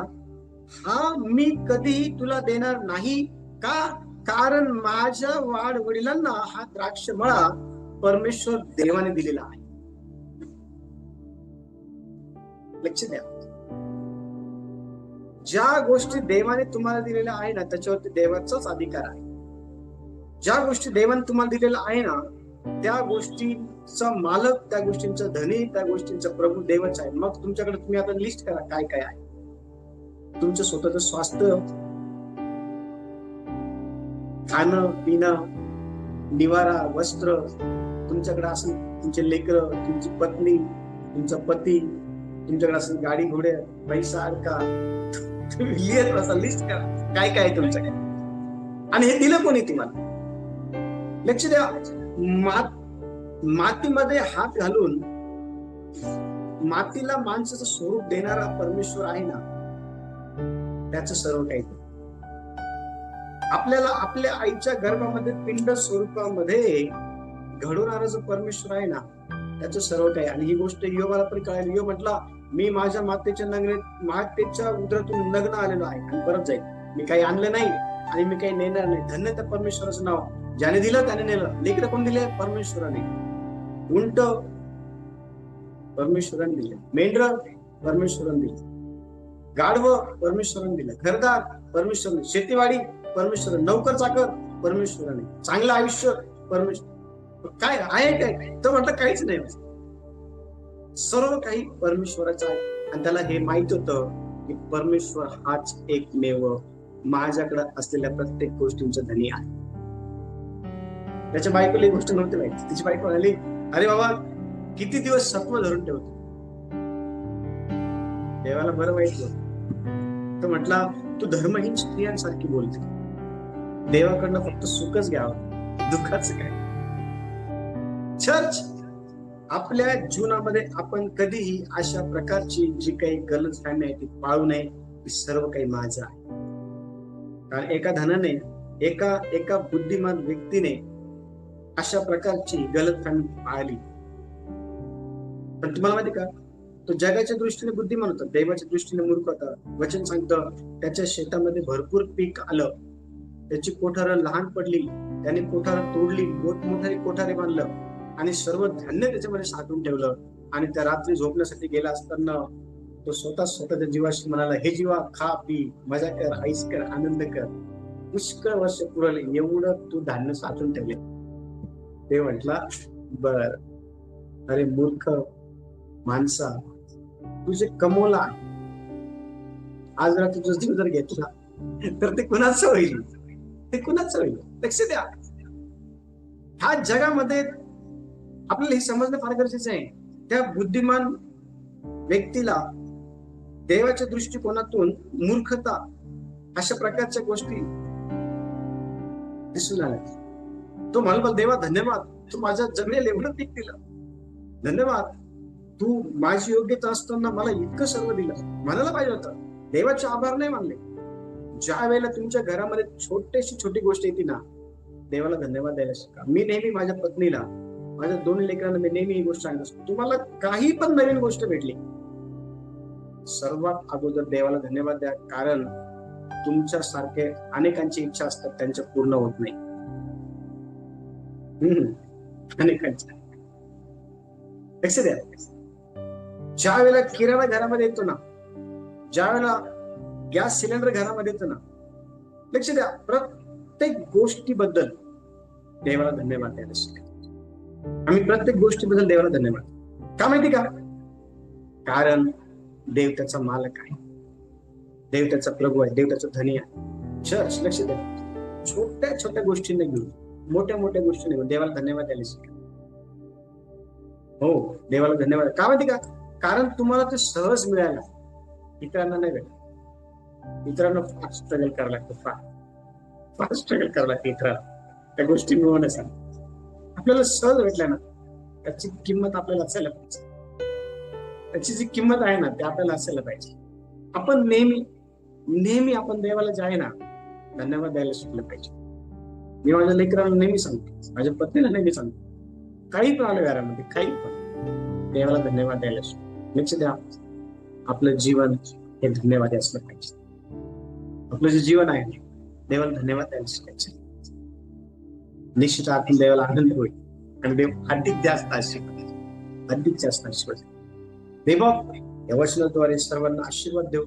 हा मी कधीही तुला देणार नाही. का? कारण माझ्या वाड वडिलांना हा द्राक्षमळा परमेश्वर देवाने दिलेला आहे. लक्ष द्या, ज्या गोष्टी देवाने तुम्हाला दिलेल्या आहे ना त्याच्यावरती देवाचाच अधिकार आहे. ज्या गोष्टी देवाने तुम्हाला दिलेल्या आहे ना त्या गोष्टीचा मालक, त्या गोष्टींचा धनी, त्या गोष्टींचा प्रभू देवच आहे. मग तुमच्याकडे तुम्ही आता लिस्ट करा काय काय आहे. तुमचं स्वतःचं स्वास्थ्य, खाणं पिणं, निवारा, वस्त्र तुमच्याकडे असेल, तुमचे लेकरं, तुमची पत्नी, तुमचा पती, तुमच्याकडे असेल गाडी घोडे, पैसा अडका, तुम्ही लिहित बसा, लिस्ट करा काय काय आहे तुमच्याकडे. आणि हे दिलं कोणी तुम्हाला? लक्ष द्या, मातीमध्ये हात घालून मातीला माणसाचं स्वरूप देणारा परमेश्वर आहे ना त्याचं सर्व काही. आपल्याला आपल्या आईच्या गर्भामध्ये पिंड स्वरूपामध्ये घडवणारा जो परमेश्वर आहे ना त्याचं सर्व काही. आणि ही गोष्ट योबाला पण कळाली. यो म्हटला मी माझ्या मातेच्या उदरातून नग्न आलेलो आहे आणि परत जाईल. मी काही आणलं नाही आणि मी काही नेणार नाही. धन्य त्या परमेश्वराचं नाव. ज्याने दिलं त्याने नेलं. लेकरं कोण दिले? परमेश्वराने. उंट परमेश्वराने दिले, मेंढर परमेश्वराने दिले, गाढवं परमेश्वराने दिलं, घरदार परमेश्वराने, शेतीवाडी परमेश्वराने, नौकर चाकर परमेश्वराने, चांगलं आयुष्य परमेश्वर. काय आहे काय? तर म्हटलं काहीच नाही. सर्व काही परमेश्वराचं आहे. आणि त्याला हे माहित होतं की परमेश्वर हाच एकमेव माझ्याकडे असलेल्या प्रत्येक गोष्टींचा धनी आहे. त्याच्या बायकोला ही गोष्ट नव्हती माहिती. तिची बायको म्हणाली, अरे बाबा किती दिवस सत्व धरून ठेवतो. देवाला बरं वाईट होतं. तो म्हटला तू धर्महीन स्त्रियांसारखी बोलते. देवाकडनं फक्त सुखच घ्यावं, दुःखाचं काय. चर्च, आपल्या जीवनामध्ये आपण कधीही अशा प्रकारची जी काही गलतफहमी आहे ती पाळू नये. ही सर्व काही माझं आहे. कारण एका धनाने, एका बुद्धिमान व्यक्तीने अशा प्रकारची गलतफहमी पाळली. पण तुम्हाला माहिती का, तो जगाच्या दृष्टीने बुद्धिमान होता, देवाच्या दृष्टीने मूर्ख होता. वचन सांगतं त्याच्या शेतामध्ये भरपूर पीक आलं, त्याची कोठारं लहान पडली, त्याने कोठारं तोडली, मोठमोठारी कोठारे बांधलं आणि सर्व धान्य त्याच्यामध्ये साठवून ठेवलं. आणि त्या रात्री झोपण्यासाठी गेला असताना तो स्वतःच्या जीवाशी म्हणाला, हे जीवा खा पी मजा कर, ऐस कर, आनंद कर, पुष्कळ वर्ष पुरले, एवढं तू धान्य साठवून ठेवले. ते म्हटला बर, अरे मूर्ख माणसा, तुझे कमवला आज रात्री तुझा जीव जर घेतला तर ते कुणाचं होईल? ते कुणाचं होईल? लक्ष द्या, ह्या जगामध्ये आपल्याला हे समजणं फार गरजेचं आहे. त्या बुद्धिमान व्यक्तीला देवाच्या दृष्टिकोनातून मूर्खता अशा प्रकारच्या गोष्टी दिसून आला. तो म्हणाला, देवा धन्यवाद, तू माझ्या जमेल एवढं पीक दिलं, धन्यवाद, तू माझी योग्यता असताना मला इतकं सर्व दिलं. म्हणायला पाहिजे होतं, देवाचे आभार नाही मानले. ज्या वेळेला तुमच्या घरामध्ये छोटी गोष्ट येते ना, देवाला धन्यवाद द्यायला शिका. मी नेहमी माझ्या पत्नीला, माझ्या 2 लेकरांना मी नेहमी ही गोष्ट सांगत असतो, तुम्हाला काही पण नवीन गोष्ट भेटली, सर्वात अगोदर देवाला धन्यवाद द्या. कारण तुमच्या सारखे अनेकांची इच्छा असतात, त्यांच्या पूर्ण होत नाही. अनेकांच्या लक्ष द्या. ज्या वेळेला किराणा घरामध्ये येतो ना, ज्या वेळेला गॅस सिलेंडर घरामध्ये येतो ना, लक्ष द्या, प्रत्येक गोष्टीबद्दल देवाला धन्यवाद द्यायला शिका. आम्ही प्रत्येक गोष्टीबद्दल देवाला धन्यवाद. का माहिती का? कारण देव त्याचा मालक आहे, देव त्याचा प्रभू आहे, देव त्याचा धनी आहे. चर्च लक्ष द्या, छोट्या गोष्टींना घेऊन मोठ्या गोष्टींना घेऊन देवाला धन्यवाद द्यायला शिका. हो, देवाला धन्यवाद. का माहिती का? कारण तुम्हाला ते सहज मिळालं, इतरांना नाही भेटत. इतरांना फार स्ट्रगल करावं लागतं, फार स्ट्रगल करावं लागतं इतरांना त्या गोष्टी मिळवण्यासाठी. आपल्याला सहज भेटल्या ना, त्याची किंमत आपल्याला असायला पाहिजे. त्याची जी किंमत आहे ना, ते आपल्याला असायला पाहिजे. आपण नेहमी आपण देवाला जे आहे ना, धन्यवाद द्यायला शिकलं पाहिजे. मी माझ्या लेकरांना नेहमी सांगतो, माझ्या पत्नीला नेहमी सांगतो, काही पण आलं घरामध्ये, काही पण देवाला धन्यवाद द्यायला शिक. लक्ष द्या, आपलं जीवन हे धन्यवादी असलं पाहिजे. आपलं जे जीवन आहे देवाला धन्यवाद द्यायला शिकायचं. निश्चित आपण देवाला आनंद होईल आणि देव अधिक जास्त आशीर्वाद देव या वचनाद्वारे सर्वांना आशीर्वाद देऊ.